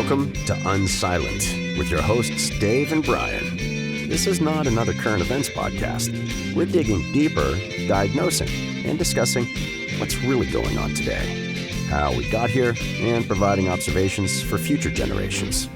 Welcome to Unsilent with your hosts Dave and Brian. This is not another current events podcast. We're digging deeper, diagnosing, and discussing what's really going on today, how we got here, and providing observations for future generations.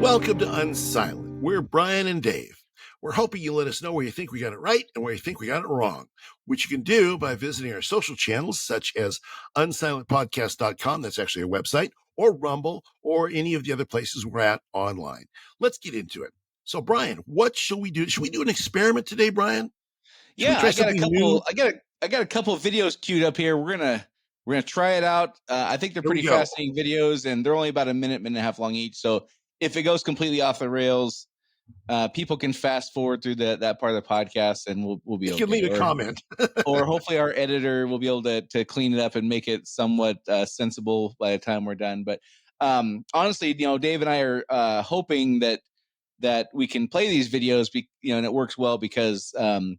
Welcome to Unsilent. We're Brian and Dave. We're hoping you let us know where you think we got it right and where you think we got it wrong, which you can do by visiting our social channels such as unsilentpodcast.com. That's actually a website, or Rumble, or any of the other places we're at online. Let's get into it. So, Brian, what shall we do? Should we do an experiment today, Brian? Yeah, I got a couple of videos queued up here. We're gonna try it out. I think they're pretty fascinating videos, and they're only about a minute and a half long each. So if it goes completely off the rails, people can fast forward through that part of the podcast, and we'll be able to leave a comment. Or hopefully our editor will be able to clean it up and make it somewhat sensible by the time we're done. But honestly, Dave and I are hoping that we can play these videos, and it works well because it'll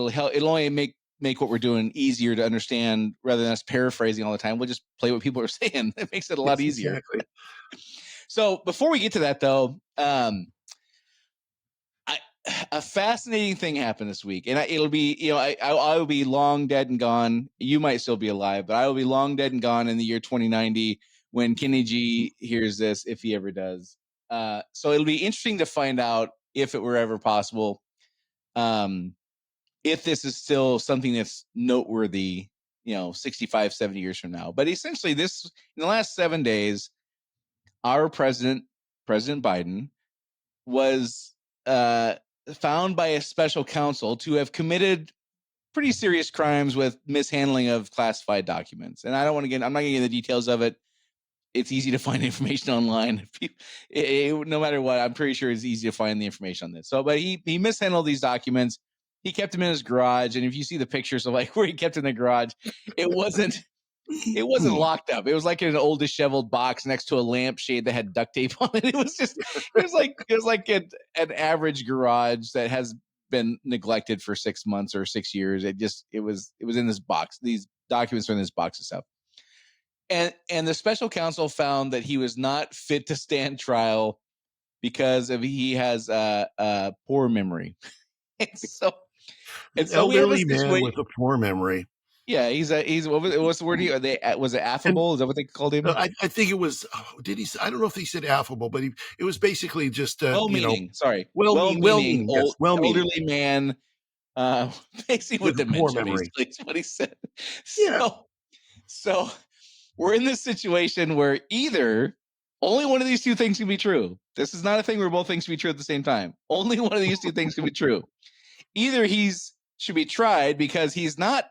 help. It'll only make what we're doing easier to understand rather than us paraphrasing all the time. We'll just play what people are saying. It makes it a lot easier. Exactly. So before we get to that, though, a fascinating thing happened this week, and it'll be, I will be long dead and gone. You might still be alive, but I will be long dead and gone in the year 2090 when Kenny G hears this, if he ever does. So it'll be interesting to find out if it were ever possible, if this is still something that's noteworthy, 65, 70 years from now. But essentially, in the last 7 days, our President Biden, was found by a special counsel to have committed pretty serious crimes with mishandling of classified documents. And I'm not going to get into the details of it. It's easy to find information online. No matter what, I'm pretty sure it's easy to find the information on this. But he mishandled these documents. He kept them in his garage. And if you see the pictures of where he kept in the garage, it wasn't locked up. It was like in an old disheveled box next to a lampshade that had duct tape on it. It was like an average garage that has been neglected for 6 months or 6 years. It was in this box. These documents were in this box of stuff. And the special counsel found that he was not fit to stand trial because he has a poor memory. and so elderly man with a poor memory. Yeah, he's what's the word? Was it affable? Is that what they called him? I think it was. Did he? I don't know if he said affable, but it was basically just well-meaning. Well-meaning, elderly man, basically with dementia. Memory. Basically, is what he said. Yeah. So we're in this situation where either only one of these two things can be true. This is not a thing where both things can be true at the same time. Only one of these two things can be true. Either should be tried because he's not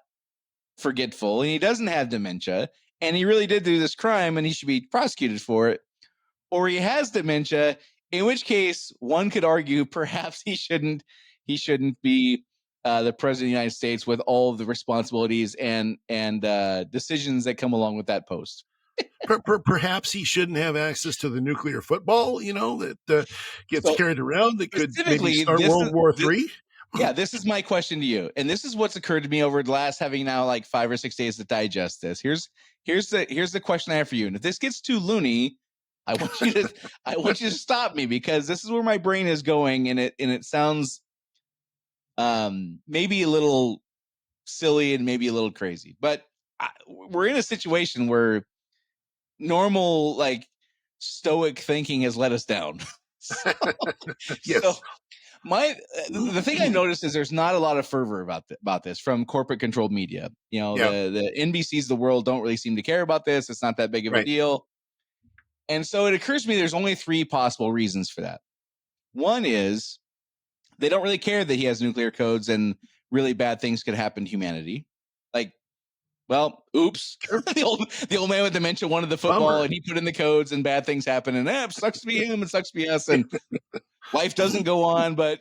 forgetful and he doesn't have dementia and he really did do this crime and he should be prosecuted for it, or he has dementia, in which case one could argue perhaps he shouldn't be the president of the United States with all of the responsibilities and decisions that come along with that post. Perhaps he shouldn't have access to the nuclear football, that gets carried around that could maybe start World War III. Yeah, this is my question to you, and this is what's occurred to me over the last having now like 5 or 6 days to digest this. Here's the question I have for you, and if this gets too loony, I want you to stop me because this is where my brain is going, and it sounds maybe a little silly and maybe a little crazy, but we're in a situation where normal stoic thinking has let us down. Yes. So, the thing I noticed is there's not a lot of fervor about this from corporate controlled media. The NBCs of the world don't really seem to care about this. It's not that big of a deal. And so it occurs to me there's only 3 possible reasons for that. One is they don't really care that he has nuclear codes and really bad things could happen to humanity. Oops. the old man with dementia wanted the football. Bummer. And he put in the codes and bad things happen and it sucks to be him, it sucks to be us, and life doesn't go on, but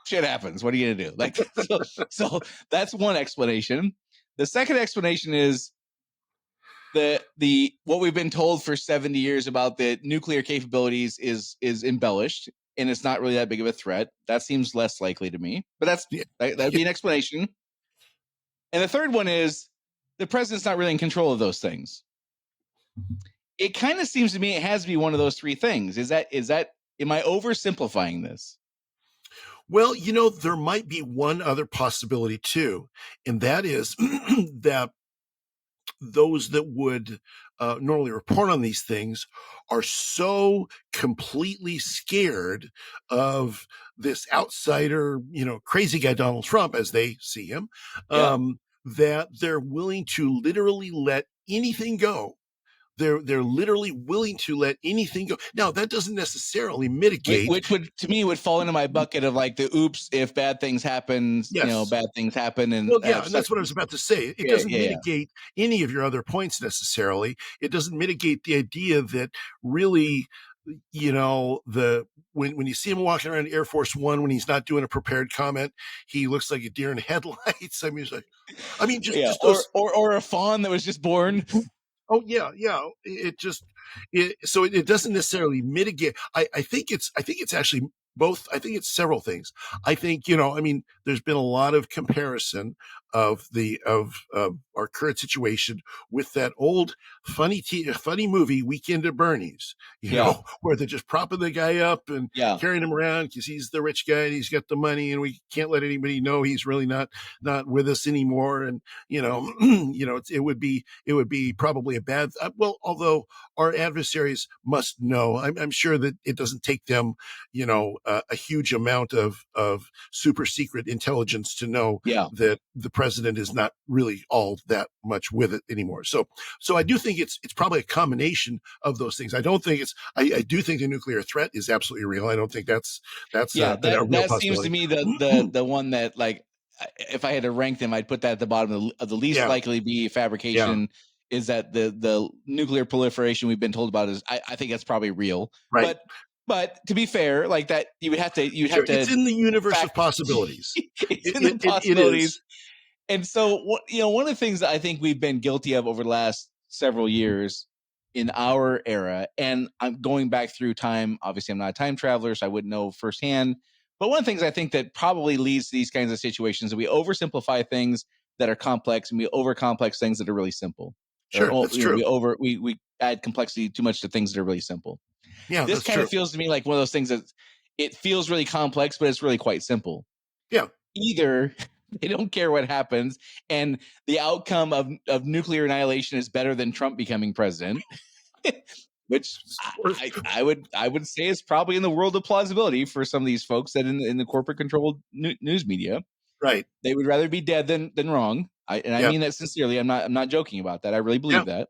shit happens. What are you gonna do? So that's one explanation. The second explanation is the what we've been told for 70 years about the nuclear capabilities is embellished and it's not really that big of a threat. That seems less likely to me, but that'd be an explanation. And the third one is the president's not really in control of those things. It kind of seems to me it has to be one of those three things. Is that am I oversimplifying this? Well, there might be one other possibility too, and that is that those that would normally report on these things are so completely scared of this outsider, crazy guy Donald Trump, as they see him, Yeah. that they're willing to literally let anything go. They're literally willing to let anything go. Now, that doesn't necessarily mitigate. Which would, to me, would fall into my bucket of like the oops, if bad things happen, Yes. bad things happen and Well, yeah, have and such. that's what I was about to say. It Yeah, doesn't yeah, yeah. mitigate any of your other points necessarily. It doesn't mitigate the idea that really, when you see him walking around Air Force One when he's not doing a prepared comment, he looks like a deer in headlights. I mean, it's like, Yeah, just those. or a fawn that was just born. Oh yeah, yeah. So it doesn't necessarily mitigate. I think it's actually both. I think it's several things. I think, there's been a lot of comparison of our current situation with that old funny movie Weekend at Bernie's, Yeah. where they're just propping the guy up and Yeah. carrying him around because he's the rich guy and he's got the money and we can't let anybody know he's really not with us anymore. And it would be probably a bad. Although our adversaries must know, I'm sure that it doesn't take them, a huge amount of super secret intelligence to know Yeah. that the president is not really all that much with it anymore. So I do think it's probably a combination of those things. I don't think I do think the nuclear threat is absolutely real. I don't think that's Yeah, a real that seems to possibility. me the one that, like, if I had to rank them, I'd put that at the bottom of the least Yeah. likely be fabrication. Yeah. Is that the nuclear proliferation we've been told about is I think that's probably real. Right. But to be fair, like that you'd have Sure. It's to in the universe of fact possibilities. it's in the It possibilities. is. And so, one of the things that I think we've been guilty of over the last several years in our era, and I'm going back through time. Obviously, I'm not a time traveler, so I wouldn't know firsthand. But one of the things I think that probably leads to these kinds of situations is we oversimplify things that are complex, and we overcomplex things that are really simple. Sure. That's true. We add complexity too much to things that are really simple. Yeah, This that's kind true. of feels to me like one of those things that it feels really complex, but it's really quite simple. Yeah. Either they don't care what happens, and the outcome of nuclear annihilation is better than Trump becoming president, which Or- I would say is probably in the world of plausibility for some of these folks that in the corporate controlled news media, right. they would rather be dead than wrong. I Yeah. mean that sincerely. I'm not joking about that. I really Yeah. believe that.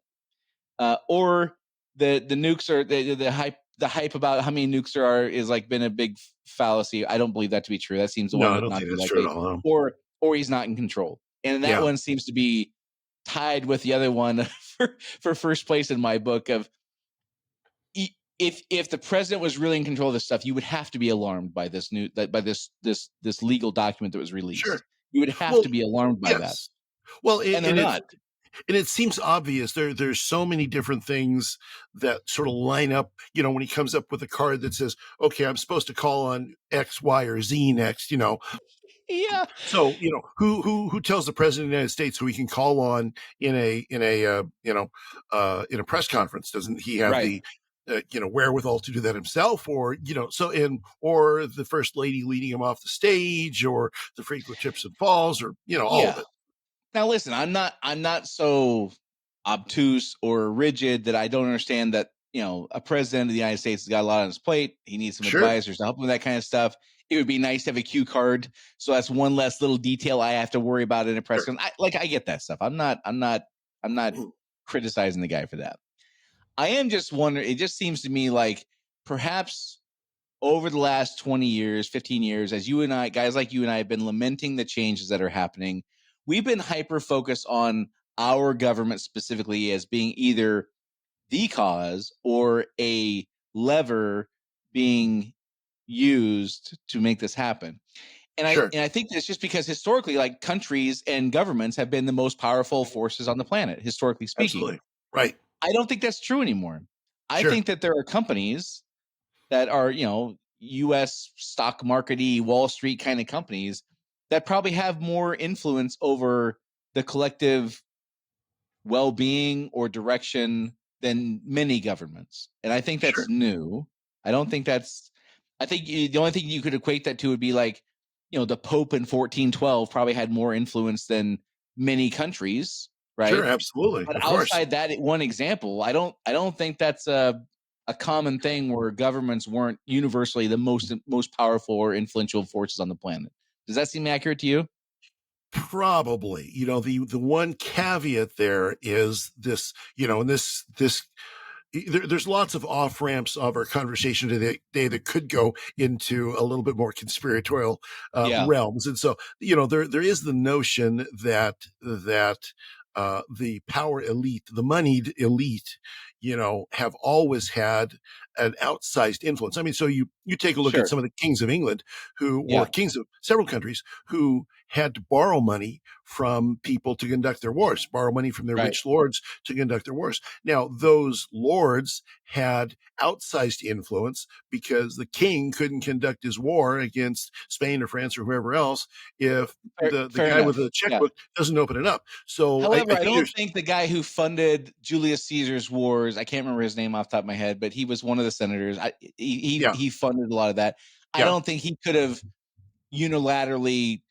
Or the nukes are the hype about how many nukes there are is like been a big fallacy. I don't believe that to be true. That seems the No, one I that don't not think to be that's true likely. at all. No. Or he's not in control, and that Yeah. one seems to be tied with the other one for first place in my book. Of if the president was really in control of this stuff, you would have to be alarmed by this this legal document that was released. Sure. You would have Well, to be alarmed by that, yes. Well, and they're not. and it seems obvious. There's so many different things that sort of line up. When he comes up with a card that says, "Okay, I'm supposed to call on X, Y, or Z next," Yeah. So, who tells the president of the United States who he can call on in a press conference? Doesn't he have Right. the wherewithal to do that himself, or or the first lady leading him off the stage, or the frequent trips and falls, or all of it. Now listen, I'm not so obtuse or rigid that I don't understand that, a president of the United States has got a lot on his plate. He needs some Sure. advisors to help him with that kind of stuff. It would be nice to have a cue card. So that's one less little detail I have to worry about in a press Sure. conference. I get that stuff. I'm not criticizing the guy for that. I am just wondering, it just seems to me like perhaps over the last 20 years, 15 years, as you and I, guys like you and I have been lamenting the changes that are happening, we've been hyper focused on our government specifically as being either the cause or a lever being used to make this happen. Sure. And I think that's just because historically, like countries and governments have been the most powerful forces on the planet, historically speaking. Absolutely. Right. I don't think that's true anymore. I Sure. think that there are companies that are, US stock markety, Wall Street kind of companies that probably have more influence over the collective well-being or direction than many governments. And I think that's new. I don't think that's, I think the only thing you could equate that to would be like, the Pope in 1412 probably had more influence than many countries, right? Sure, absolutely. But Of course. outside that one example, I don't think that's a common thing where governments weren't universally the most powerful or influential forces on the planet. Does that seem accurate to you? Probably. The one caveat there is this, and there's lots of off ramps of our conversation today that could go into a little bit more conspiratorial realms. And so, there is the notion that the power elite, the moneyed elite, have always had an outsized influence. I mean, so you take a look at some of the kings of England or kings of several countries who had to borrow money from people to conduct their wars, borrow money from their rich lords to conduct their wars. Now, those lords had outsized influence because the king couldn't conduct his war against Spain or France or whoever else if the guy with the checkbook doesn't open it up. So, however, I don't think the guy who funded Julius Caesar's wars, I can't remember his name off the top of my head, but he was one of the senators. He funded a lot of that. I don't think he could have unilaterally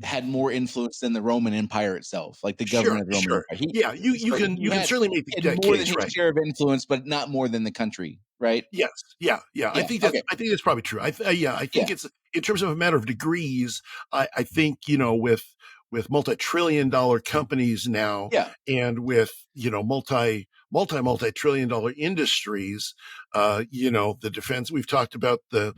had more influence than the Roman Empire itself, like the government of the Roman Empire. You can certainly make the more case, than his share of influence, but not more than the country, right? Yes, yeah. I think that's probably true. I think it's in terms of a matter of degrees. I think with multi-trillion-dollar companies now, and with multi-trillion-dollar industries, the defense. We've talked about the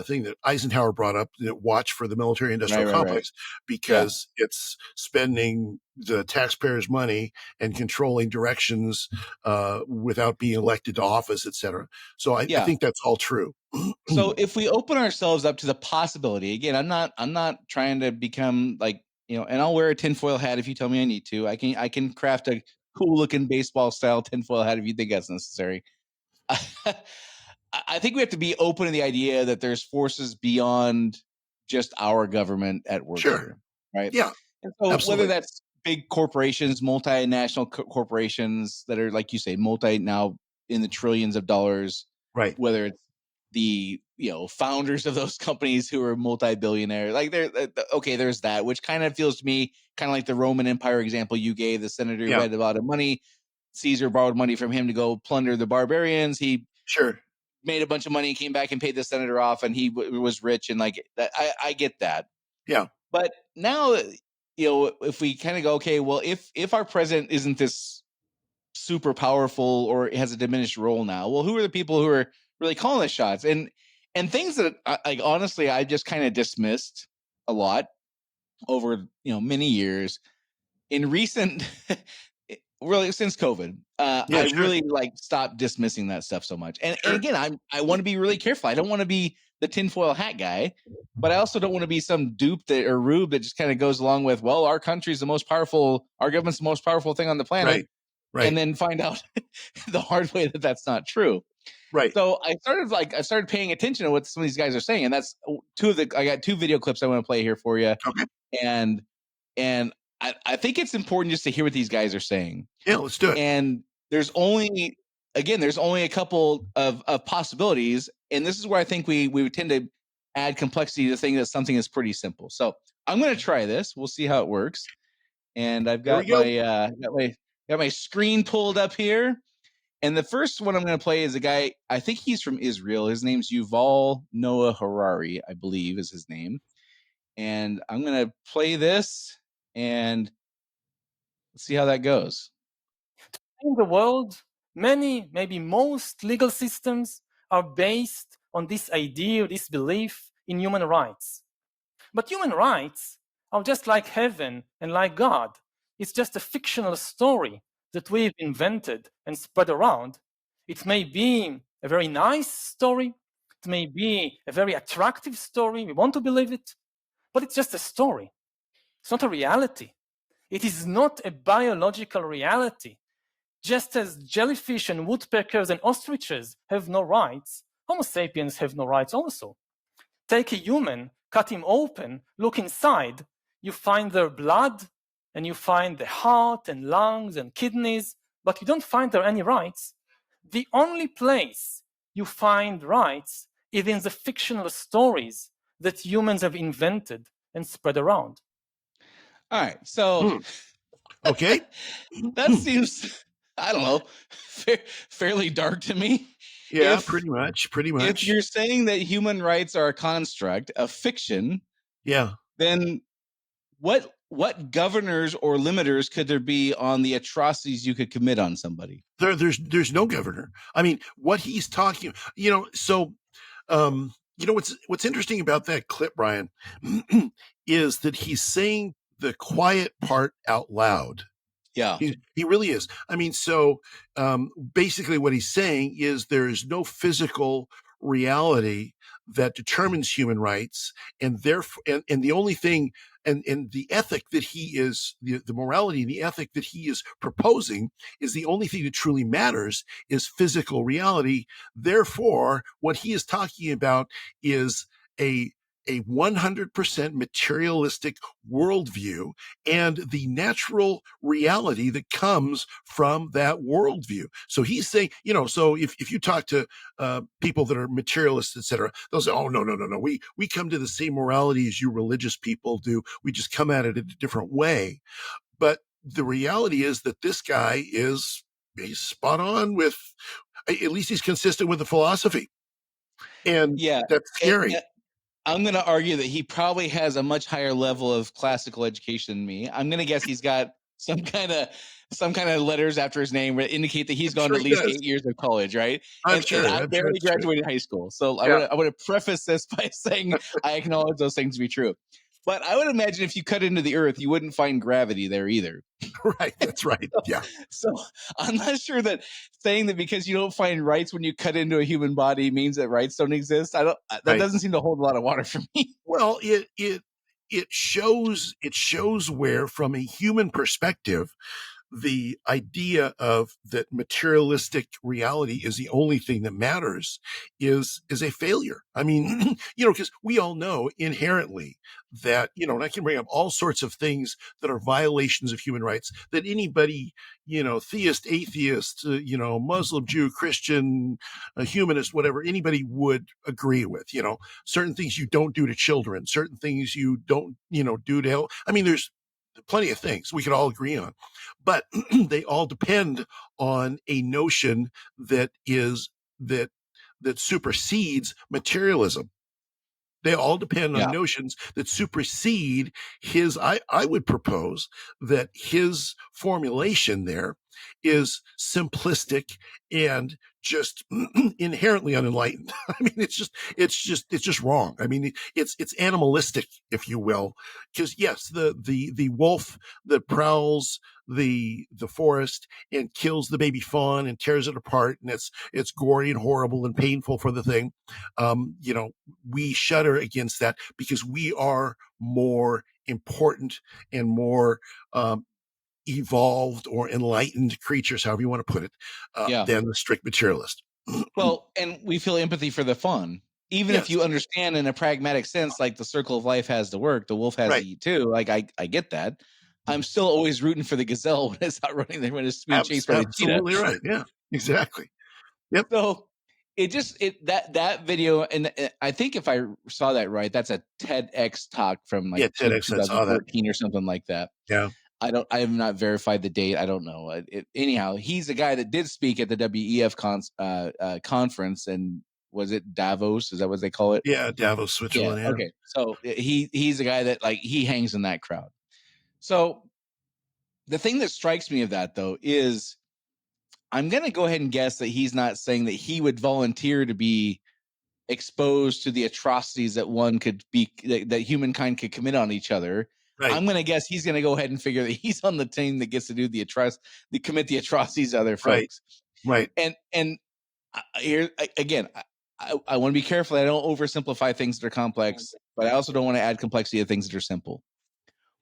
thing that Eisenhower brought up, watch for the military-industrial complex, because it's spending the taxpayers' money and controlling directions without being elected to office, et cetera. So I think that's all true. So if we open ourselves up to the possibility, again, I'm not trying to become like, and I'll wear a tinfoil hat if you tell me I need to. I can craft a cool looking baseball style tinfoil hat if you think that's necessary. I think we have to be open to the idea that there's forces beyond just our government at work here, right? Yeah. And so whether that's big corporations, multinational corporations that are, like you say, now in the trillions of dollars, right? Whether it's the founders of those companies who are multi-billionaire, like there's that, which kind of feels to me kind of like the Roman Empire example you gave. The senator who had a lot of money, Caesar borrowed money from him to go plunder the barbarians. He made a bunch of money, came back and paid the senator off, and he was rich. And like that, I get that. Yeah. But now, if we kind of go, okay, well, if our president isn't this super powerful or has a diminished role now, well, who are the people who are really calling the shots? And things that honestly, I just kind of dismissed a lot over, many years. In recent, really since COVID, I really stopped dismissing that stuff so much. And again, I want to be really careful. I don't want to be the tinfoil hat guy, but I also don't want to be some dupe or rube that just kind of goes along with, well, our country's the most powerful, our government's the most powerful thing on the planet. Right. And then find out the hard way that that's not true. Right. So I started paying attention to what some of these guys are saying. And that's I got two video clips I want to play here for you. Okay. And I think it's important just to hear what these guys are saying. Yeah, let's do it. And there's only a couple of possibilities. And this is where I think we would tend to add complexity to think that something is pretty simple. So I'm going to try this. We'll see how it works. And I've got my screen pulled up here. And the first one I'm going to play is a guy, I think he's from Israel. His name's Yuval Noah Harari, I believe is his name. And I'm going to play this and let's see how that goes. In the world, many, maybe most legal systems are based on this idea, this belief in human rights. But human rights are just like heaven and like God. It's just a fictional story that we've invented and spread around. It may be a very nice story. It may be a very attractive story. We want to believe it. But it's just a story. It's not a reality. It is not a biological reality. Just as jellyfish and woodpeckers and ostriches have no rights, Homo sapiens have no rights also. Take a human, cut him open, look inside, you find their blood and you find the heart and lungs and kidneys, but you don't find there any rights, the only place you find rights is in the fictional stories that humans have invented and spread around. All right. So Okay. that seems, I don't know, fairly dark to me. Yeah, pretty much. If you're saying that human rights are a construct, a fiction, Yeah. then what governors or limiters could there be on the atrocities you could commit on somebody? There's no governor. I mean, what he's talking, so what's interesting about that clip, Brian, is that he's saying the quiet part out loud. Yeah. He really is. I mean, so basically what he's saying is there is no physical reality that determines human rights, and therefore, and the only thing, and the ethic that he is, the morality and the ethic that he is proposing is the only thing that truly matters is physical reality. Therefore, what he is talking about is a 100% materialistic worldview and the natural reality that comes from that worldview. So he's saying, so if you talk to people that are materialists, etc., they'll say, oh, no. We come to the same morality as you religious people do. We just come at it in a different way. But the reality is that this guy he's spot on with, at least he's consistent with the philosophy. And that's scary. I'm going to argue that he probably has a much higher level of classical education than me. I'm going to guess he's got some kind of letters after his name that indicate that he's gone to at least 8 years of college, right? I'm sure. I barely graduated high school. So I would have prefaced this by saying I acknowledge those things to be true. But I would imagine if you cut into the earth, you wouldn't find gravity there either. Right. That's right. Yeah. So I'm not sure that saying that because you don't find rights when you cut into a human body means that rights don't exist. That doesn't seem to hold a lot of water for me. Well, it shows where, from a human perspective, the idea of that materialistic reality is the only thing that matters is a failure. I mean, because we all know inherently that, and I can bring up all sorts of things that are violations of human rights that anybody, theist, atheist, Muslim, Jew, Christian, humanist, whatever, anybody would agree with, certain things you don't do to children, certain things you don't, do to help. I mean, there's plenty of things we could all agree on, but they all depend on a notion that supersedes materialism. They all depend on notions that supersede his. I would propose that his formulation there is simplistic and just inherently unenlightened. I mean, it's just wrong. I mean, it's animalistic, if you will, because yes, the wolf that prowls the forest and kills the baby fawn and tears it apart, and it's gory and horrible and painful for the thing. We shudder against that because we are more important and more evolved or enlightened creatures, however you want to put it, than the strict materialist. Well, and we feel empathy for the fawn. Even if you understand in a pragmatic sense, like the circle of life has to work, the wolf has to eat too. Like I get that. I'm still always rooting for the gazelle when it's out running there, when it's being chased by the cheetah. Absolutely right. Yeah, exactly. Yep. So that video, and I think if I saw that right, that's a TEDx talk from like TEDx, 2014 or something like that. Yeah. I have not verified the date. I don't know. Anyhow, he's the guy that did speak at the WEF conference, and was it Davos? Is that what they call it? Yeah, Davos, Switzerland. Yeah. Okay, so he's the guy that he hangs in that crowd. So the thing that strikes me of that though is I'm going to go ahead and guess that he's not saying that he would volunteer to be exposed to the atrocities that that humankind could commit on each other. Right. I'm going to guess he's going to go ahead and figure that he's on the team that gets to do commit the atrocities to other folks. Right. And here again, I want to be careful. I don't oversimplify things that are complex, but I also don't want to add complexity to things that are simple.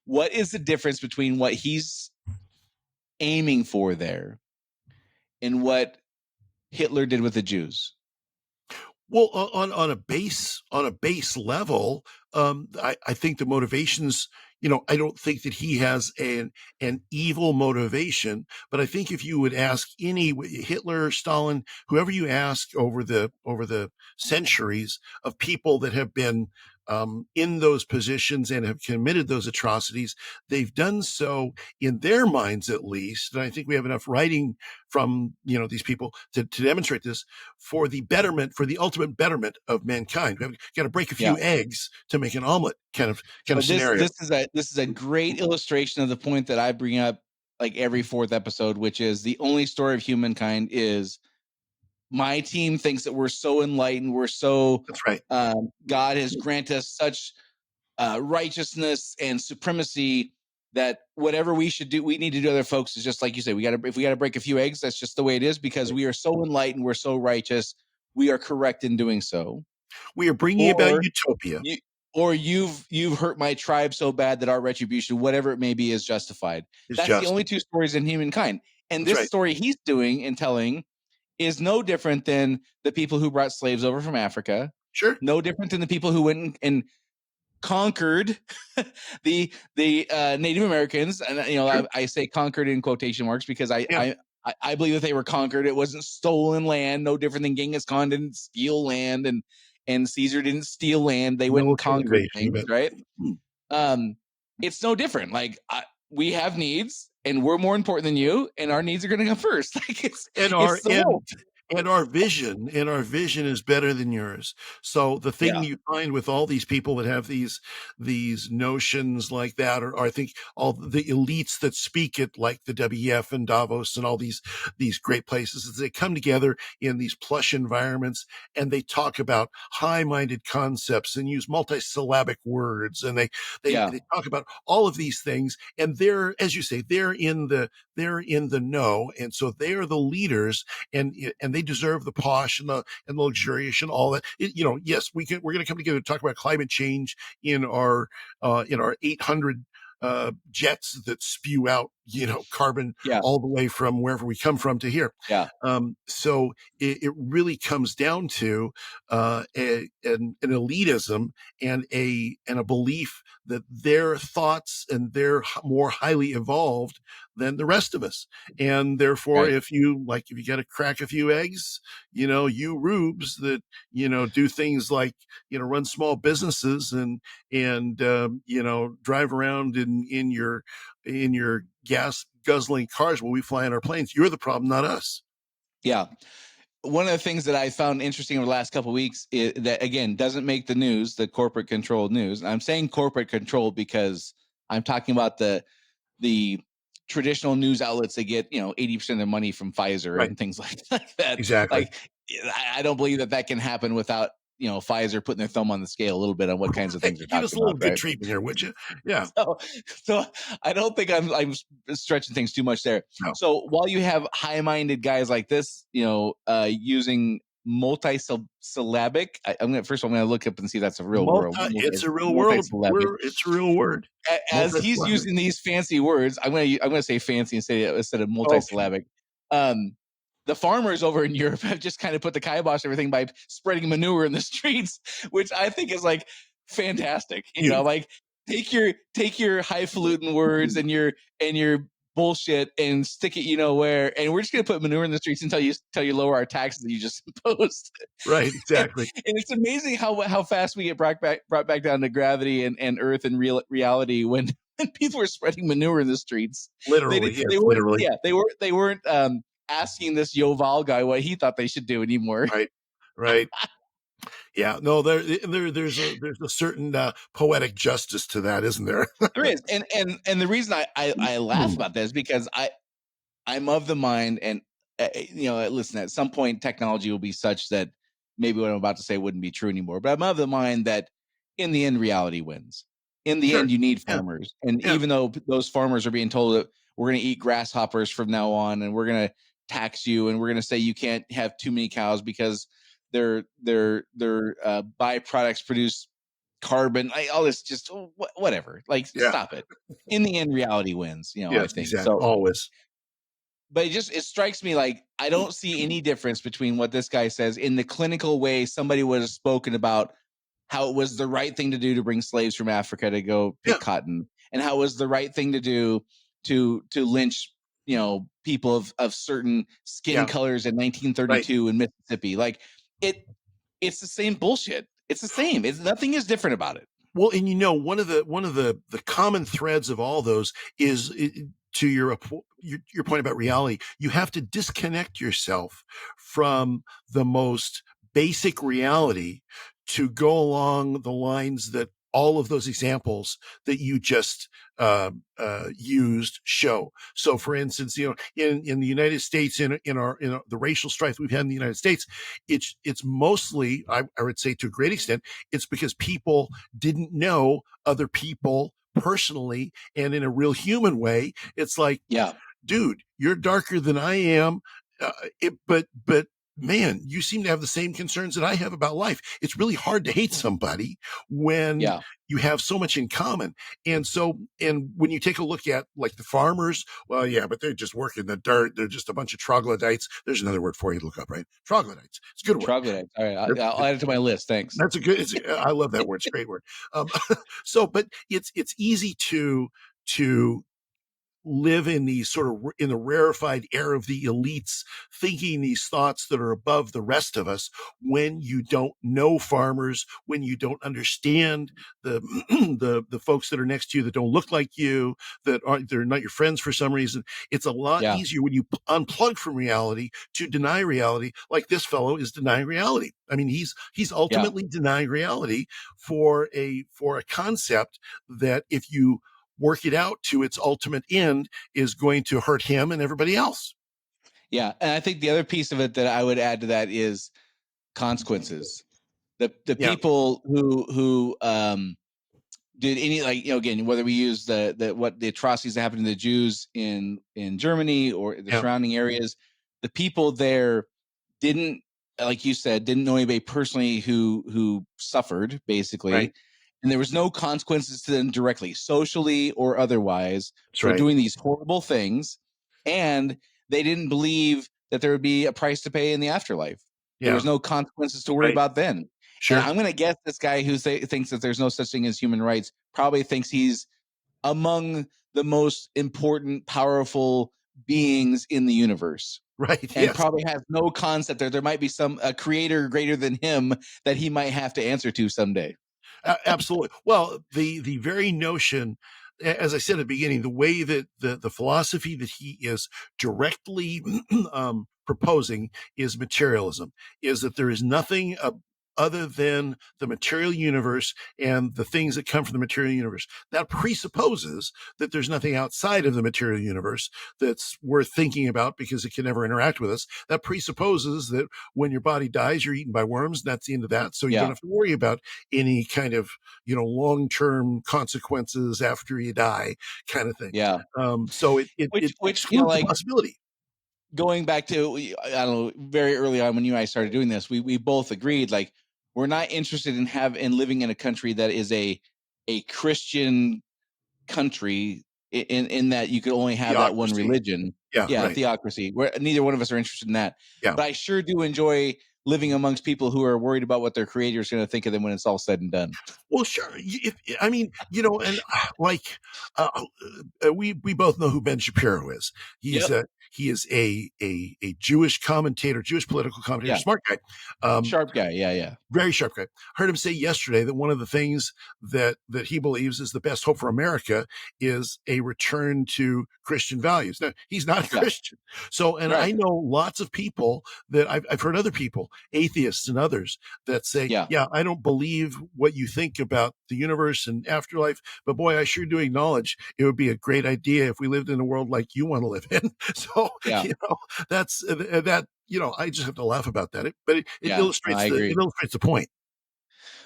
What is the difference between what he's aiming for there and what Hitler did with the Jews? Well, on a base level, I think the motivations, I don't think that he has an evil motivation, but I think if you would ask any Hitler, Stalin, whoever you ask over the centuries of people that have been in those positions and have committed those atrocities, they've done so in their minds, at least. And I think we have enough writing from, these people to demonstrate this for the ultimate betterment of mankind. We've got to break a few eggs to make an omelet kind of scenario. This is a great illustration of the point that I bring up like every fourth episode, which is the only story of humankind is my team thinks that we're so enlightened. We're so, That's right. God has granted us such righteousness and supremacy that whatever we should do, we need to do other folks is just like you say, if we got to break a few eggs, that's just the way it is because we are so enlightened. We're so righteous. We are correct in doing so. We are bringing about utopia. You've hurt my tribe so bad that our retribution, whatever it may be, is justified. That's the only two stories in humankind. And this story he's doing and telling is no different than the people who brought slaves over from Africa. Sure. No different than the people who went and conquered the Native Americans. And, sure. I say conquered in quotation marks because I believe that they were conquered. It wasn't stolen land, no different than Genghis Khan didn't steal land and Caesar didn't steal land. They went and conquered things, right? It's no different. Like we have needs and we're more important than you and our needs are going to come first. Like and our vision is better than yours. So the thing you find with all these people that have these notions like that, or I think all the elites that speak it, like the WEF and Davos and all these great places, is they come together in these plush environments and they talk about high-minded concepts and use multisyllabic words, and they talk about all of these things, and they're, as you say, they're in the know, and so they are the leaders, and they deserve the posh and the luxurious and all that. Yes, we're going to come together to talk about climate change in our 800 jets that spew out carbon all the way from wherever we come from to here. So it really comes down to an elitism and a belief that their thoughts and they're more highly evolved than the rest of us, and therefore if you got to crack a few eggs, you rubes that do things like run small businesses and drive around in your gas guzzling cars while we fly in our planes, you're the problem, not us. One of the things that I found interesting over the last couple of weeks is that, again, doesn't make the news, the corporate controlled news. I'm saying corporate controlled because I'm talking about the traditional news outlets that get 80% of their money from Pfizer and things like that. Exactly. Like, I don't believe that can happen without Pfizer putting their thumb on the scale a little bit on what kinds of things they're talking about. Give us a little good treatment here, would you? Yeah. So I don't think I'm stretching things too much there. No. So while you have high-minded guys like this, using multisyllabic, I'm gonna look up and see if that's a real word. It's a real word. It's a real word. As he's using these fancy words, I'm gonna say fancy instead of multisyllabic. Okay. The farmers over in Europe have just kind of put the kibosh everything by spreading manure in the streets, which I think is like fantastic. Like take your highfalutin words and your bullshit and stick it where, and we're just gonna put manure in the streets until you lower our taxes that you just imposed. Right, exactly. And it's amazing how fast we get brought back down to gravity and earth and reality when people are spreading manure in the streets. Literally, they weren't asking this Yoval guy what he thought they should do anymore. Right. Yeah, no, there's a certain poetic justice to that, isn't there? There is, and the reason I laugh about that is because I'm of the mind, and listen, at some point technology will be such that maybe what I'm about to say wouldn't be true anymore. But I'm of the mind that in the end, reality wins. In the end, you need farmers, and even though those farmers are being told that we're going to eat grasshoppers from now on, and we're going to tax you, and we're going to say you can't have too many cows because their byproducts produce carbon, all this, just whatever. Like, stop it. In the end, reality wins. I think exactly. so. Always. But it strikes me like I don't see any difference between what this guy says in the clinical way somebody would have spoken about how it was the right thing to do to bring slaves from Africa to go pick cotton, and how it was the right thing to do to lynch, people of certain skin colors in 1932 in Mississippi. Like it's the same bullshit. It's the same. Nothing is different about it. Well, and one of the common threads of all those is to your point about reality. You have to disconnect yourself from the most basic reality to go along the lines that all of those examples that you just used show. So, for instance, in the United States, in the racial strife we've had in the United States, it's mostly, I would say, to a great extent, it's because people didn't know other people personally and in a real human way. It's like, dude, you're darker than I am, but man, you seem to have the same concerns that I have about life. It's really hard to hate somebody when you have so much in common. And when you take a look at like the farmers, well, yeah, but they're just working the dirt. They're just a bunch of troglodytes. There's another word for you to look up, right? Troglodytes. It's a good word. Troglodytes. All right. I'll add it to my list. Thanks. That's I love that word. It's a great word. But it's easy to live in these sort of in the rarefied air of the elites, thinking these thoughts that are above the rest of us when you don't know farmers, when you don't understand the the folks that are next to you that don't look like you, they're not your friends for some reason. It's a lot easier when you unplug from reality to deny reality, like this fellow is denying reality. I mean, he's ultimately denying reality for a concept that if you work it out to its ultimate end is going to hurt him and everybody else. Yeah. And I think the other piece of it that I would add to that is consequences. The people who did any, like, again, whether we use the atrocities that happened to the Jews in Germany or the surrounding areas, the people there didn't, like you said, didn't know anybody personally who suffered, basically. Right. And there was no consequences to them directly, socially or otherwise, for doing these horrible things. And they didn't believe that there would be a price to pay in the afterlife. There was no consequences to worry about then. Sure. And I'm going to guess this guy who thinks that there's no such thing as human rights probably thinks he's among the most important, powerful beings in the universe. Right. And probably has no concept that there might be a creator greater than him that he might have to answer to someday. Absolutely. Well, the very notion, as I said at the beginning, the way that the philosophy that he is directly proposing is materialism, is that there is nothing other than the material universe and the things that come from the material universe. That presupposes that there's nothing outside of the material universe that's worth thinking about because it can never interact with us. That presupposes that when your body dies, you're eaten by worms, and that's the end of that. So you don't have to worry about any kind of, long-term consequences after you die kind of thing. Yeah. So it excludes the possibility. Going back to, I don't know, very early on when you and I started doing this, we both agreed, like, we're not interested in living in a country that is a Christian country in that you could only have Theocracy. That one religion. Right. Theocracy. Where neither one of us are interested in that. Yeah. But I sure do enjoy living amongst people who are worried about what their creator is going to think of them when it's all said and done. Well, sure. And like we both know who Ben Shapiro is. He is a Jewish commentator, Jewish political commentator, smart guy, sharp guy. Yeah. Very sharp guy. Heard him say yesterday that one of the things that he believes is the best hope for America is a return to Christian values. Now, he's not a Christian. So, and I know lots of people that I've heard other people, atheists and others, that say, I don't believe what you think about the universe and afterlife, but boy, I sure do acknowledge it would be a great idea if we lived in a world like you want to live in. So, that's that. I just have to laugh about that. But it illustrates the point.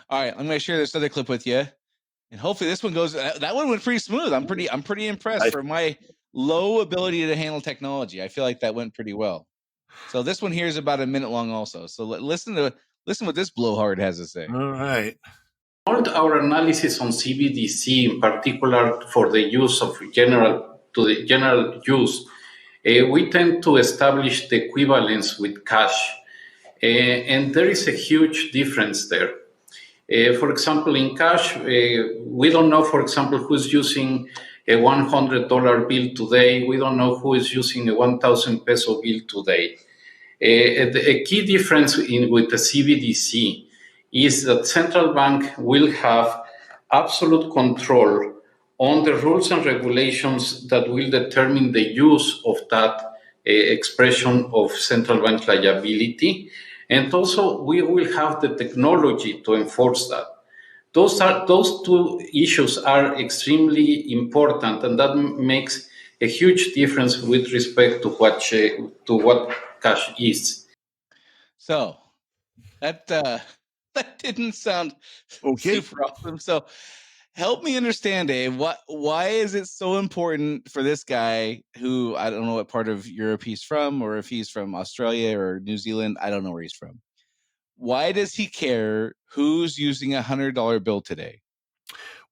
All right, I'm going to share this other clip with you, and hopefully this one goes. That one went pretty smooth. I'm pretty impressed for my low ability to handle technology. I feel like that went pretty well. So this one here is about a minute long, also. So listen what this blowhard has to say. All right. Our analysis on CBDC, in particular for the use of general use, we tend to establish the equivalence with cash, and there is a huge difference there. For example, in cash, we don't know, for example, who's using a $100 bill today. We don't know who is using a 1,000 peso bill today. A key difference with the CBDC is that central bank will have absolute control on the rules and regulations that will determine the use of that expression of central bank liability. And also, we will have the technology to enforce that. Those two issues are extremely important, and that makes a huge difference with respect to what cash is. So that that didn't sound Okay. super awesome. So help me understand, Dave. Why is it so important for this guy who, I don't know what part of Europe he's from, or if he's from Australia or New Zealand? I don't know where he's from. Why does he care who's using $100 bill today?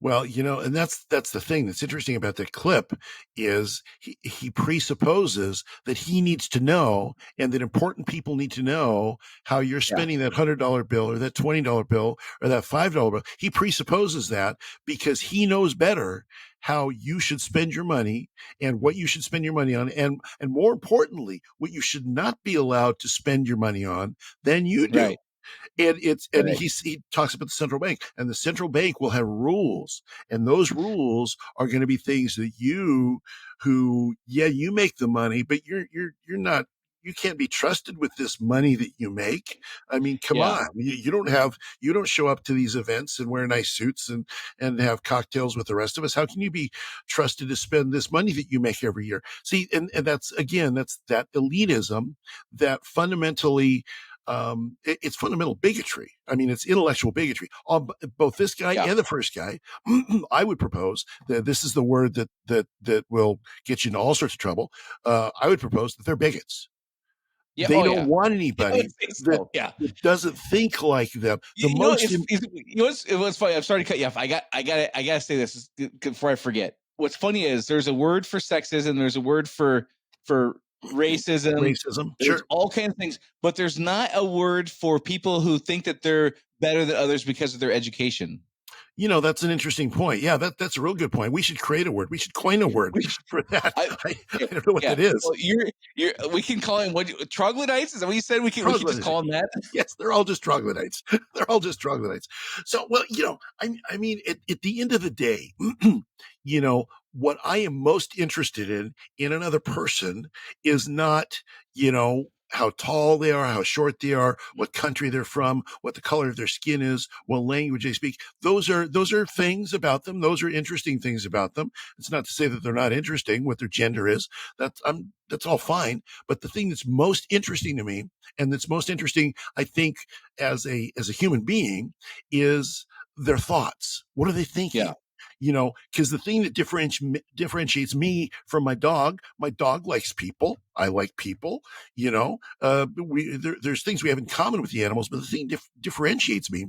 Well, and that's the thing that's interesting about that clip is he presupposes that he needs to know, and that important people need to know how you're spending that $100 bill or that $20 bill or that $5 bill. He presupposes that because he knows better how you should spend your money and what you should spend your money on, and more importantly, what you should not be allowed to spend your money on than you do. Right. And he talks about the central bank, and the central bank will have rules, and those rules are going to be things that you make the money, but you're not, you can't be trusted with this money that you make. I mean, come on, you don't show up to these events and wear nice suits and have cocktails with the rest of us. How can you be trusted to spend this money that you make every year? See, and that's that elitism that fundamentally, it's fundamental bigotry. I mean, it's intellectual bigotry on both this guy and the first guy. I would propose that this is the word that will get you into all sorts of trouble. I would propose that they're bigots. Yeah. They don't want anybody that doesn't think like them. It was funny. I'm sorry to cut you off. I gotta say this before I forget. What's funny is there's a word for sexism. There's a word for racism. There's all kinds of things, but there's not a word for people who think that they're better than others because of their education. That's an interesting point. Yeah, that's a real good point. We should create a word. We should coin a word for that. I don't know what that is. Well, we can call him troglodytes. Is that what you said? We can just call them that. Yes, they're all just troglodytes. They're all just troglodytes. So, well, I mean, at the end of the day, what I am most interested in another person is not, how tall they are, how short they are, what country they're from, what the color of their skin is, what language they speak. Those are things about them. Those are interesting things about them. It's not to say that they're not interesting, what their gender is. That's all fine. But the thing that's most interesting to me, and that's most interesting, I think, as a human being, is their thoughts. What are they thinking? Because the thing that differentiates me from my dog likes people. I like people. There's things we have in common with the animals, but the thing differentiates me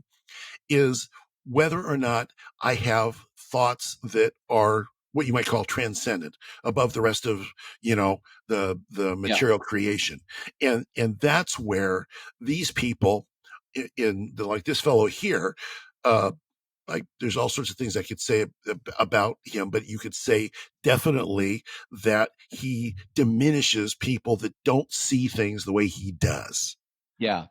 is whether or not I have thoughts that are what you might call transcendent, above the rest of the material creation, and that's where these people like this fellow here. Like, there's all sorts of things I could say about him, but you could say definitely that he diminishes people that don't see things the way he does. Yeah.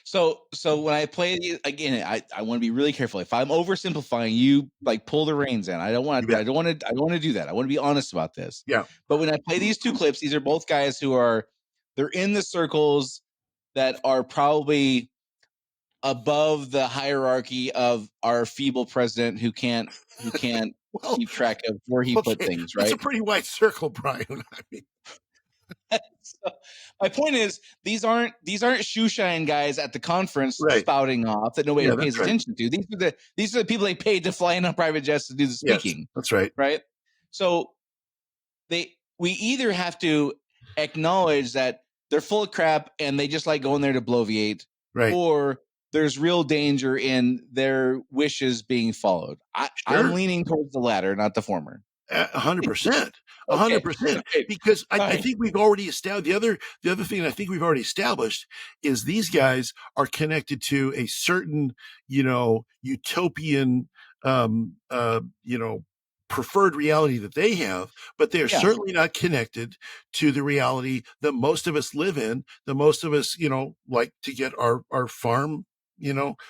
So when I play these, again, I want to be really careful. If I'm oversimplifying, you pull the reins in. I don't want to do that. I want to be honest about this. Yeah. But when I play these two clips, these are both guys they're in the circles that are probably above the hierarchy of our feeble president who can't keep track of where he put things, right? That's a pretty wide circle, Brian. I mean, so my point is, these aren't shoe shine guys at the conference spouting off that nobody pays attention to. These are the people they paid to fly in on private jets to do the speaking. Yes, that's right. Right. So we either have to acknowledge that they're full of crap and they just like going there to bloviate, or there's real danger in their wishes being followed. I'm leaning towards the latter, not the former. 100%. Okay. 100%. Okay. Because All I right. think we've already established the other thing I think we've already established is these guys are connected to a certain, utopian, preferred reality that they have, but they are Yeah. certainly not connected to the reality that most of us live in, that most of us, like to get our farm,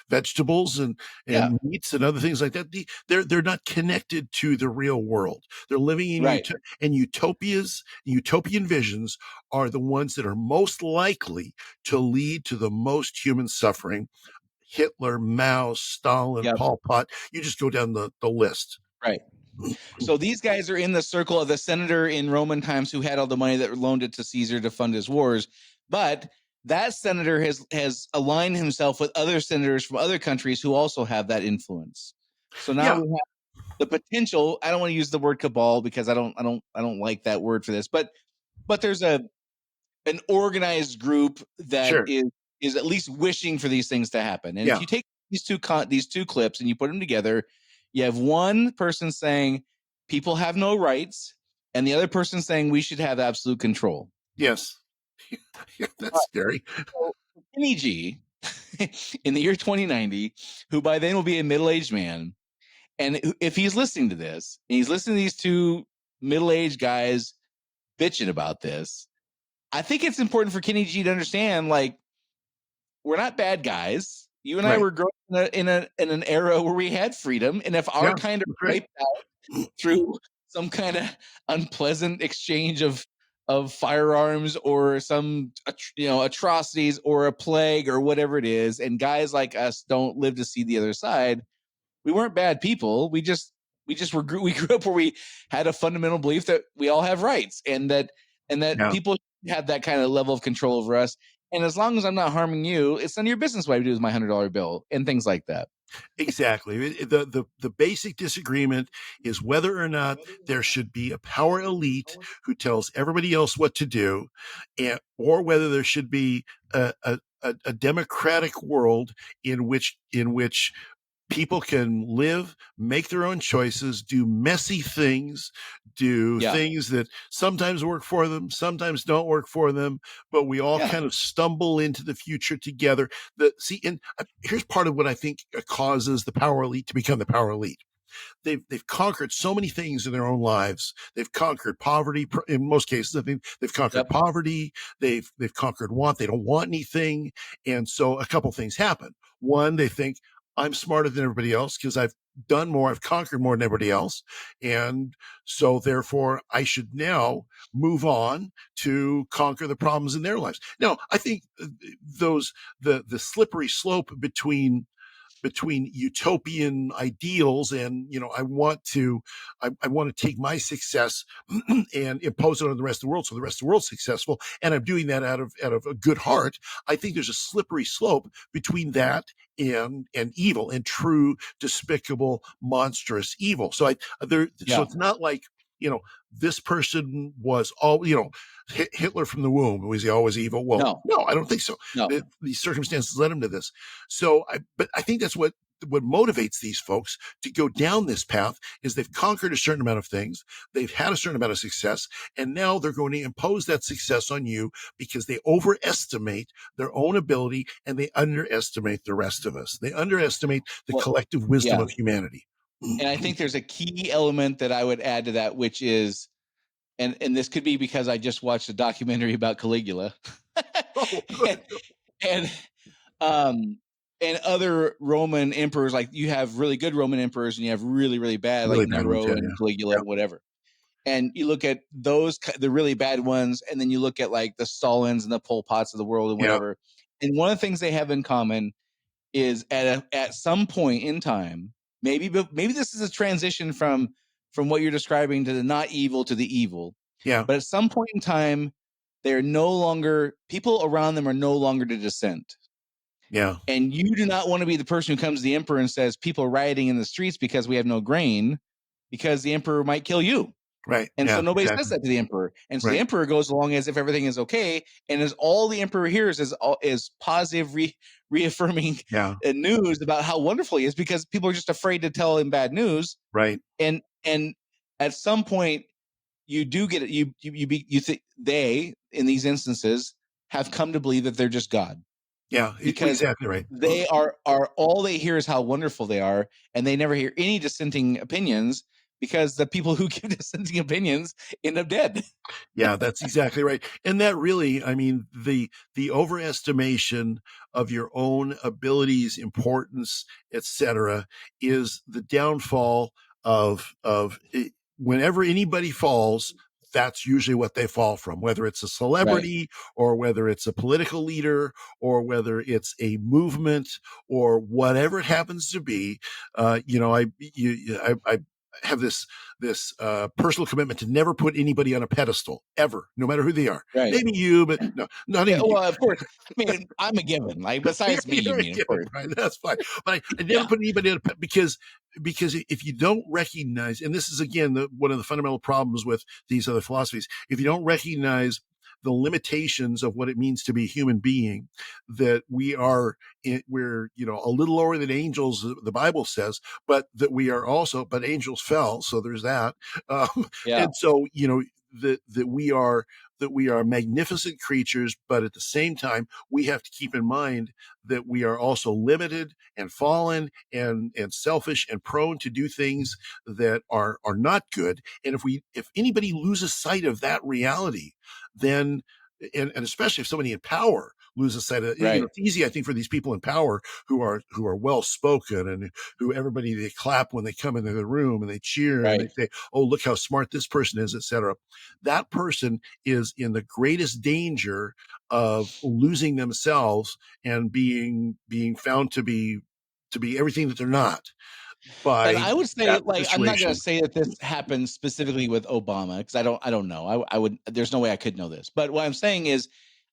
vegetables and Yeah. meats and other things like that. They're not connected to the real world. They're living in Right. and utopian visions are the ones that are most likely to lead to the most human suffering. Hitler, Mao, Stalin, Yep. Pol Pot. You just go down the list. Right. So these guys are in the circle of the senator in Roman times who had all the money that loaned it to Caesar to fund his wars. But that senator has aligned himself with other senators from other countries who also have that influence. So now Yeah, we have the potential. I don't want to use the word cabal because I don't like that word for this. But there's an organized group that sure. is at least wishing for these things to happen. And if Yeah, you take these two clips and you put them together, you have one person saying people have no rights, and the other person saying we should have absolute control. yes. Yeah, All that's right, scary. so Kenny G, in the year 2090, who by then will be a middle-aged man, and if he's listening to this, and he's listening to these two middle-aged guys bitching about this, I think it's important for Kenny G to understand, like, we're not bad guys. You and I Right. were growing in an era where we had freedom, and if our Yeah, kind of that's right. wiped out through some kind of unpleasant exchange of firearms or some atrocities or a plague or whatever it is, and guys like us don't live to see the other side, we weren't bad people. We grew up where we had a fundamental belief that we all have rights and that Yeah. people have that kind of level of control over us. And as long as I'm not harming you, it's none of your business what I do with my $100 bill and things like that. Exactly. The basic disagreement is whether or not there should be a power elite who tells everybody else what to do, or whether there should be a democratic world in which people can live, make their own choices, do messy things, do Yeah. things that sometimes work for them, sometimes don't work for them, but we all Yeah. kind of stumble into the future together. And here's part of what I think causes the power elite to become the power elite. They've conquered so many things in their own lives. They've conquered poverty. In most cases, I think they've conquered Yep. poverty. They've conquered want. They don't want anything. And so a couple things happen. One, they think I'm smarter than everybody else because I've done more. I've conquered more than everybody else. And so therefore I should now move on to conquer the problems in their lives. Now, I think the slippery slope between utopian ideals and I want to take my success and impose it on the rest of the world so the rest of the world's successful, and I'm doing that out of a good heart. I think there's a slippery slope between that and evil, and true despicable monstrous evil. So so it's not like this person was all Hitler from the womb. Was he always evil? Well, no, I don't think so. No. These circumstances led him to this. So, but I think that's what motivates these folks to go down this path is they've conquered a certain amount of things. They've had a certain amount of success, and now they're going to impose that success on you because they overestimate their own ability and they underestimate the rest of us. They underestimate the collective wisdom of humanity. And I think there's a key element that I would add to that, which is, and this could be because I just watched a documentary about Caligula, and other Roman emperors. Like, you have really good Roman emperors, and you have really, really bad, Really like bad ones, Nero and Caligula and whatever. And you look at those, the really bad ones, and then you look at like the Stalins and the Pol Pots of the world and whatever. And one of the things they have in common is at some point in time, maybe this is a transition from what you're describing to the not evil to the evil. Yeah. But at some point in time, they're no longer, people around them are no longer to dissent. Yeah. And you do not want to be the person who comes to the emperor and says people are rioting in the streets because we have no grain, because the emperor might kill you. Right. And so nobody says that to the emperor. And so the emperor goes along as if everything is okay. And as all the emperor hears is positive, reaffirming news about how wonderful he is, because people are just afraid to tell him bad news. Right. And at some point, you do get it. You think they, in these instances, have come to believe that they're just God. Yeah, Because exactly right. they are all they hear is how wonderful they are, and they never hear any dissenting opinions because the people who give dissenting opinions end up dead. Yeah, that's exactly right. And that really, I mean, the overestimation of your own abilities, importance, etc., is the downfall of whenever anybody falls, that's usually what they fall from, whether it's a celebrity or whether it's a political leader or whether it's a movement or whatever it happens to be. I have this personal commitment to never put anybody on a pedestal ever, no matter who they are. Right. Maybe you, but no, not Yeah, even you. well, of course. I mean, I'm a given. Like, besides me, you You're a mean, of given, course. right? That's fine. But I never Yeah. put anybody on a because if you don't recognize, and this is again one of the fundamental problems with these other philosophies, if you don't recognize the limitations of what it means to be a human being, that we're a little lower than angels, the Bible says, but that we are also, but angels fell, so there's that, Yeah. and so that we are magnificent creatures, but at the same time we have to keep in mind that we are also limited and fallen and selfish and prone to do things that are not good. And if anybody loses sight of that reality, then and especially if somebody in power loses sight of, Right. it's easy, I think, for these people in power who are well spoken and who everybody, they clap when they come into the room and they cheer and they say, "Oh, look how smart this person is," etc. That person is in the greatest danger of losing themselves and being found to be everything that they're not And by I would say, that like, I'm not going to situation. say that this happened specifically with Obama because I don't know. I would. There's no way I could know this. But what I'm saying is,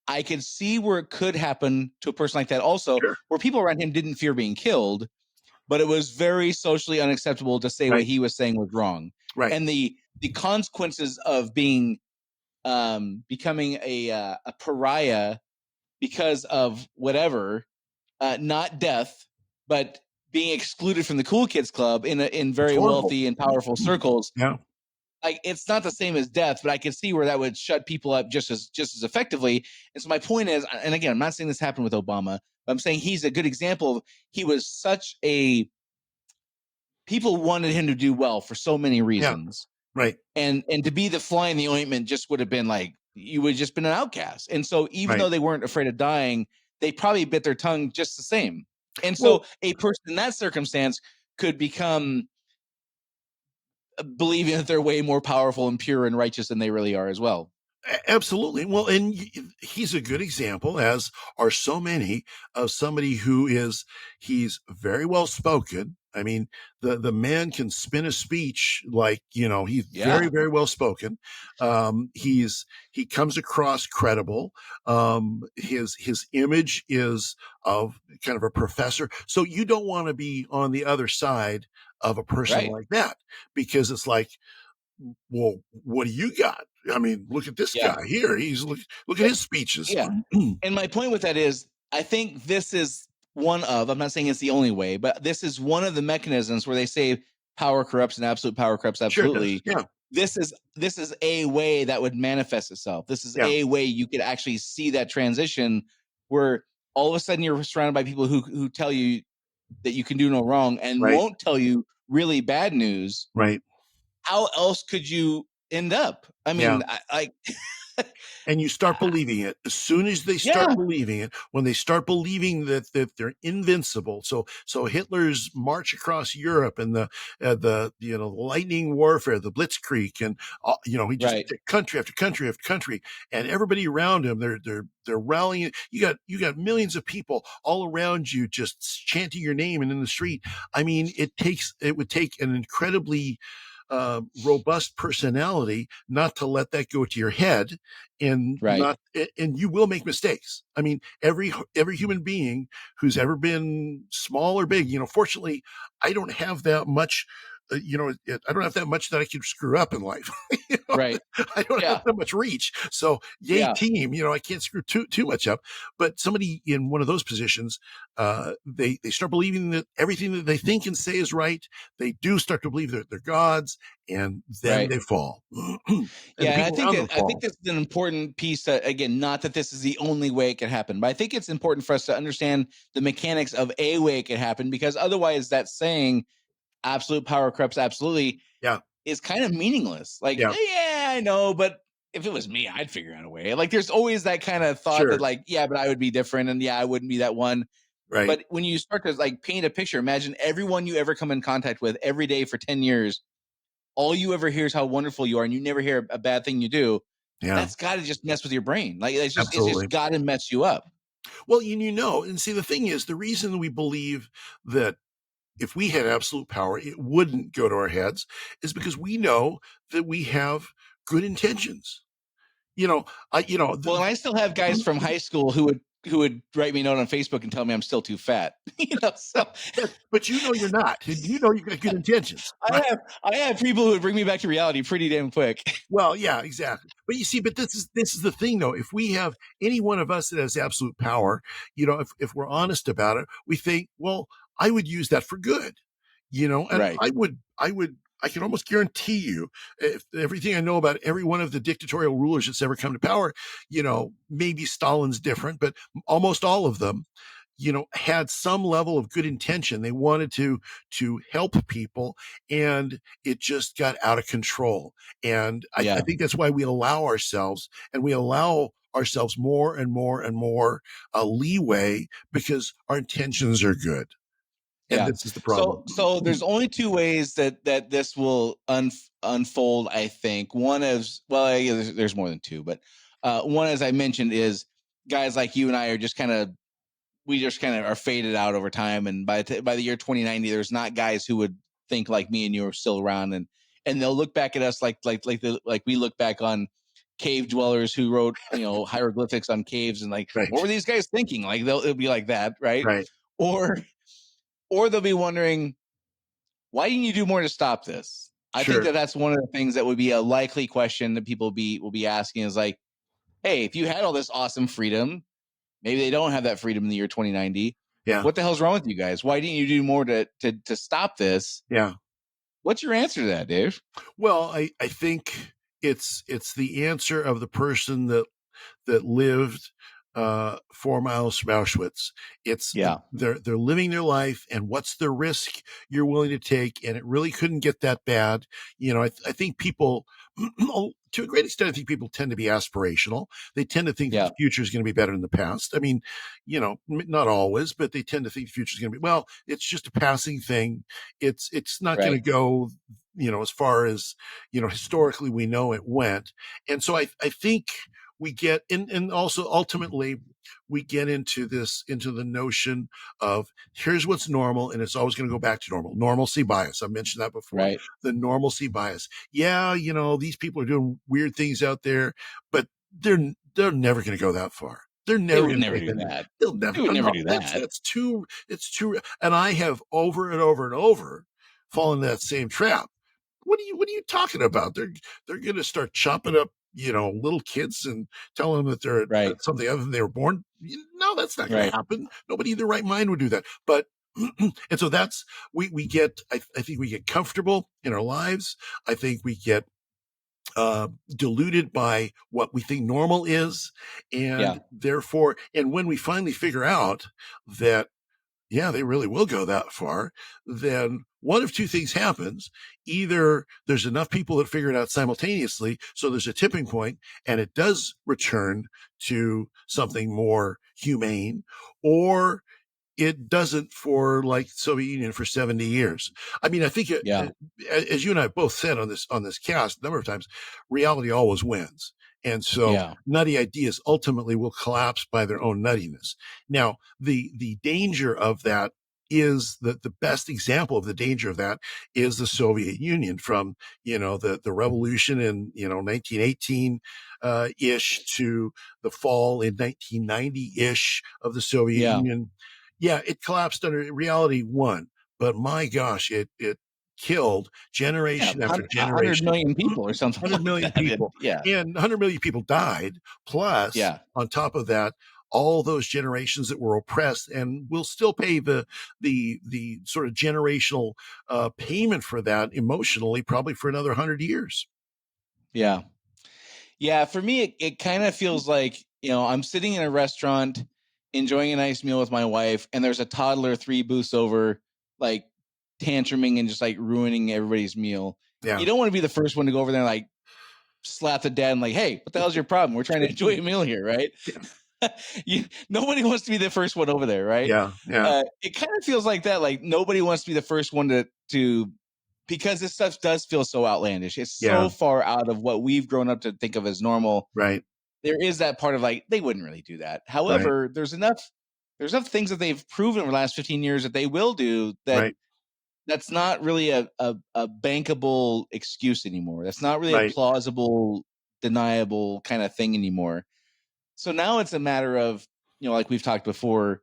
I could see where it could happen to a person like that. Also, Sure. where people around him didn't fear being killed, but it was very socially unacceptable to say what Right. he was saying was wrong. Right. And the consequences of being becoming a pariah because of whatever, not death, but being excluded from the cool kids club in It's very horrible. wealthy and powerful circles. Yeah. Like, it's not the same as death, but I can see where that would shut people up just as effectively. And so my point is, and again, I'm not saying this happened with Obama, but I'm saying he's a good example of, he was such a, people wanted him to do well for so many Yeah. reasons. Right. And to be the fly in the ointment just would have been like, you would have just been an outcast. And so even Right. though they weren't afraid of dying, they probably bit their tongue just the same. And so Well, a person in that circumstance could become believing that they're way more powerful and pure and righteous than they really are as well. absolutely. Well, and he's a good example, as are so many, of somebody who he's very well spoken. I mean, the man can spin a speech like, he's very, very well spoken. He comes across credible. His image is of kind of a professor. So you don't want to be on the other side of a person like that, because it's like, well, what do you got? I mean, look at this guy here. Look at his speeches. Yeah. And my point with that is, I think this is one of, I'm not saying it's the only way, but this is one of the mechanisms where they say power corrupts and absolute power corrupts absolutely. Sure does. Yeah. This is a way that would manifest itself. This is a way you could actually see that transition where all of a sudden you're surrounded by people who tell you that you can do no wrong and won't tell you really bad news. Right. How else could you end up? I mean, and you start believing it as soon as they start believing it, when they start believing that they're invincible. So Hitler's march across Europe and the lightning warfare, the blitzkrieg, and he just country after country after country, and everybody around him, they're rallying. You got millions of people all around you just chanting your name and in the street. I mean, it would take an incredibly robust personality not to let that go to your head, and and you will make mistakes. I mean, every human being who's ever been small or big, fortunately, I don't have that much I don't have that much that I can screw up in life. Right. I don't have Yeah. that much reach. So yay Yeah. team, I can't screw too much up. But somebody in one of those positions, they start believing that everything that they think and say is right. They do start to believe that they're gods, and then Right. they fall. And the Yeah, and people around them I think fall. this is an important piece. That, again, not that this is the only way it could happen, but I think it's important for us to understand the mechanics of a way it could happen, because otherwise, that saying "absolute power corrupts absolutely" Yeah. is kind of meaningless. Like, Yeah. yeah, I know, but if it was me, I'd figure out a way. Like, there's always that kind of thought that, Sure. like, yeah, but I would be different, and yeah, I wouldn't be that one. Right. But when you start to like paint a picture, imagine everyone you ever come in contact with every day for 10 years, all you ever hear is how wonderful you are, and you never hear a bad thing you do. Yeah. That's got to just mess with your brain. Like, it's Absolutely. just got to mess you up. Well, and see, the thing is, the reason we believe that if we had absolute power, it wouldn't go to our heads is because we know that we have good intentions. Well, and I still have guys from high school who would write me a note on Facebook and tell me I'm still too fat. So but you're not, and you've got good intentions, right? I have people who would bring me back to reality pretty damn quick. Well, yeah, exactly. But you see, but this is the thing, though. If we have any one of us that has absolute power, if we're honest about it, we think, well, I would use that for good, and Right. I can almost guarantee you, if everything I know about every one of the dictatorial rulers that's ever come to power, maybe Stalin's different, but almost all of them, had some level of good intention. They wanted to help people, and it just got out of control. And I think that's why we allow ourselves more and more and more leeway, because our intentions are good. And this is the problem. So there's only two ways that this will unfold. I think one is, well, yeah, there's more than two, but one, as I mentioned, is guys like you and I are just kind of are faded out over time, and by the year 2090, there's not guys who would think like me and you are still around, and they'll look back at us like we look back on cave dwellers who wrote hieroglyphics on caves, and like, Right. what were these guys thinking? Like, it'll be like that, right? Right. Or they'll be wondering, why didn't you do more to stop this? I think that's one of the things that would be a likely question that people will be asking, is like, hey, if you had all this awesome freedom, maybe they don't have that freedom in the year 2090. Yeah. What the hell's wrong with you guys? Why didn't you do more to stop this? Yeah. What's your answer to that, Dave? Well, I think it's the answer of the person that lived 4 miles from Auschwitz. It's they're living their life, and what's the risk you're willing to take? And it really couldn't get that bad. I think people, to a great extent, I think people tend to be aspirational. They tend to think that the future is going to be better than the past. I mean, not always, but they tend to think the future is going to be, well, it's just a passing thing. It's not going to go, as far as, historically we know it went. And so I think we get, and also ultimately we get into the notion of, here's what's normal, and it's always going to go back to normal. Normalcy bias. I've mentioned that before. Right. The normalcy bias. Yeah, these people are doing weird things out there, but they're never going to go that far. They're never going to do that. They'll never. They would never do that. It's too. And I have over and over and over fallen in that same trap. What are you talking about? They're going to start chopping up, little kids and telling them that they're something other than they were born. No, that's not going to happen. Nobody in their right mind would do that. But, and so that's, we get, I think we get comfortable in our lives. I think we get deluded by what we think normal is. And therefore, and when we finally figure out that, they really will go that far, then one of two things happens. Either there's enough people that figure it out simultaneously, so there's a tipping point and it does return to something more humane, or it doesn't, for like Soviet Union for 70 years. I mean, I think as you and I both said on this cast a number of times, reality always wins. And so nutty ideas ultimately will collapse by their own nuttiness. Now, the danger of that is that the best example of the danger of that is the Soviet Union, from, the revolution in, 1918, ish to the fall in 1990 ish of the Soviet Union. Yeah, it collapsed under reality won, but my gosh, it killed generation after 100 generation. million people or something 100 like million that. people. Yeah. And 100 million people died. Plus, on top of that, all those generations that were oppressed and will still pay the sort of generational payment for that emotionally, probably for another 100 years. Yeah. Yeah. For me, it kind of feels like, I'm sitting in a restaurant enjoying a nice meal with my wife, and there's a toddler 3 booths over, like tantruming and just like ruining everybody's meal. Yeah. You don't want to be the first one to go over there and like slap the dad and like, hey, what the hell's your problem? We're trying to enjoy a meal here, right? Nobody wants to be the first one over there, right? Yeah. Yeah. It kind of feels like that. Like nobody wants to be the first one to because this stuff does feel so outlandish. It's so far out of what we've grown up to think of as normal. Right. There is that part of like, they wouldn't really do that. However, there's enough things that they've proven over the last 15 years that they will do that. That's not really a bankable excuse anymore. That's not really a plausible, deniable kind of thing anymore. So now it's a matter of, like we've talked before,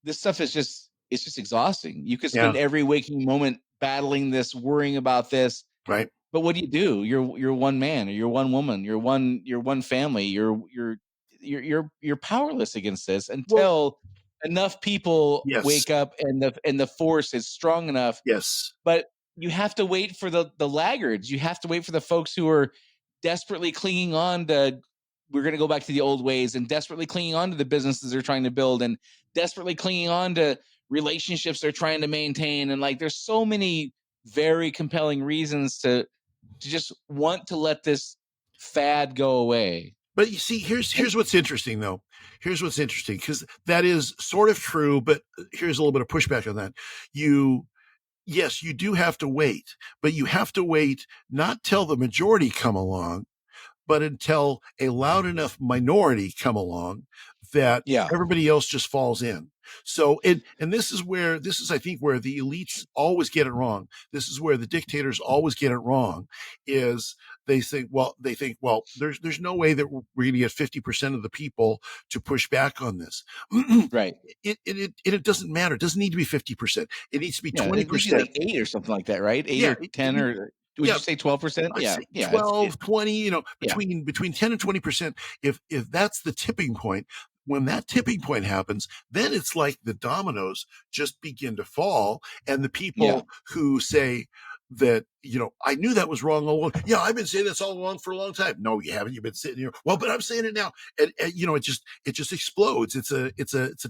this stuff is it's just exhausting. You could spend every waking moment battling this, worrying about this. Right. But what do? You're one man or you're one woman, you're one family. You're powerless against this until enough people wake up and the force is strong enough. Yes. But you have to wait for the laggards. You have to wait for the folks who are desperately clinging on to, we're going to go back to the old ways, and desperately clinging on to the businesses they're trying to build, and desperately clinging on to relationships they're trying to maintain. And like, there's so many very compelling reasons to just want to let this fad go away. But you see, here's what's interesting, though. Here's what's interesting, because that is sort of true, but here's a little bit of pushback on that. Yes, you do have to wait, but you have to wait not till the majority come along, but until a loud enough minority come along that everybody else just falls in. So, and this is, I think, where the elites always get it wrong. This is where the dictators always get it wrong, is they think, well, there's no way that we're going to get 50% of the people to push back on this. Right. It doesn't matter. It doesn't need to be 50%. It needs to be 20%. Like 8 or something like that, right? 8 or 10 or would you say 12%? Yeah. 12, 20, between 10 and 20%. If that's the tipping point, when that tipping point happens, then it's like the dominoes just begin to fall. And the people who say that, I knew that was wrong all along. Yeah, I've been saying this all along for a long time. No, you haven't. You've been sitting here. Well, but I'm saying it now. And it just explodes. It's a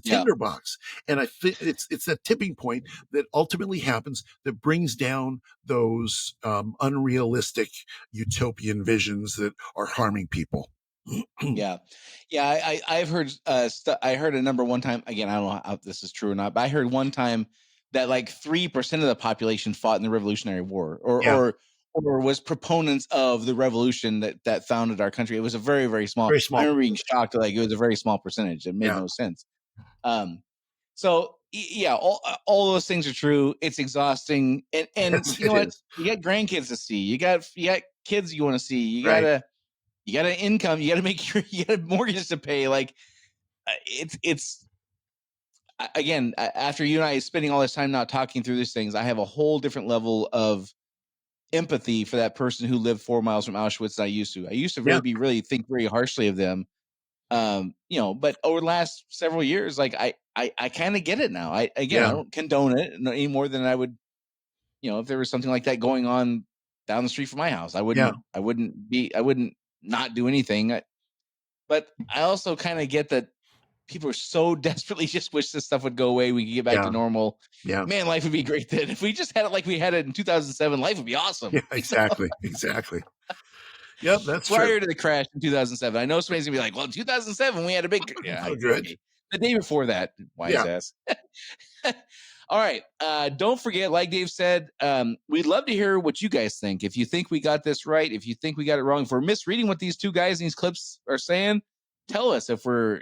tinderbox. And I think it's that tipping point that ultimately happens that brings down those unrealistic utopian visions that are harming people. I've heard I heard a number one time. Again, I don't know how this is true or not, but I heard one time that like 3% of the population fought in the Revolutionary War, or was proponents of the revolution that founded our country. It was a very, very small. I remember being shocked. Like, it was a very small percentage. It made no sense. So all those things are true. It's exhausting, and Yes, you know what? You got grandkids to see. You got kids you want to see. You got an income. You got to make sure you got a mortgage to pay. Like, it's again, after you and I spending all this time not talking through these things, I have a whole different level of empathy for that person who lived 4 miles from Auschwitz than I used to. I used to really think very harshly of them. But over the last several years, like I kind of get it now. I don't condone it any more than I would, if there was something like that going on down the street from my house. I wouldn't not do anything. But I also kind of get that people are so desperately just wish this stuff would go away. We could get back to normal. Yeah. Man, life would be great then. If we just had it like we had it in 2007, life would be awesome. Yeah, exactly. Exactly. Yep, that's prior true. to the crash in 2007. I know somebody's gonna be like, well, in 2007 we had a big good. The day before that, wise ass. All right. Don't forget, like Dave said, we'd love to hear what you guys think. If you think we got this right, if you think we got it wrong, if we're misreading what these two guys in these clips are saying, tell us if we're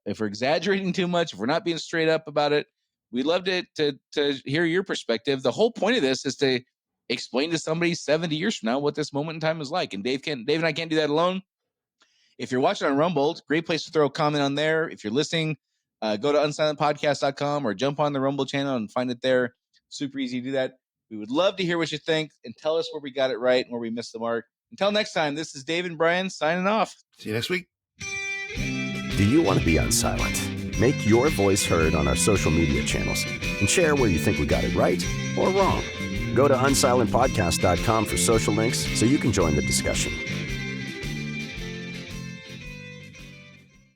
exaggerating too much, if we're not being straight up about it. We'd love to hear your perspective. The whole point of this is to explain to somebody 70 years from now what this moment in time is like. And Dave and I can't do that alone. If you're watching on Rumble, it's a great place to throw a comment on there. If you're listening, go to unsilentpodcast.com or jump on the Rumble channel and find it there. Super easy to do that. We would love to hear what you think and tell us where we got it right and where we missed the mark. Until next time, this is Dave and Brian signing off. See you next week. Do you want to be unsilent? Make your voice heard on our social media channels and share where you think we got it right or wrong. Go to unsilentpodcast.com for social links so you can join the discussion.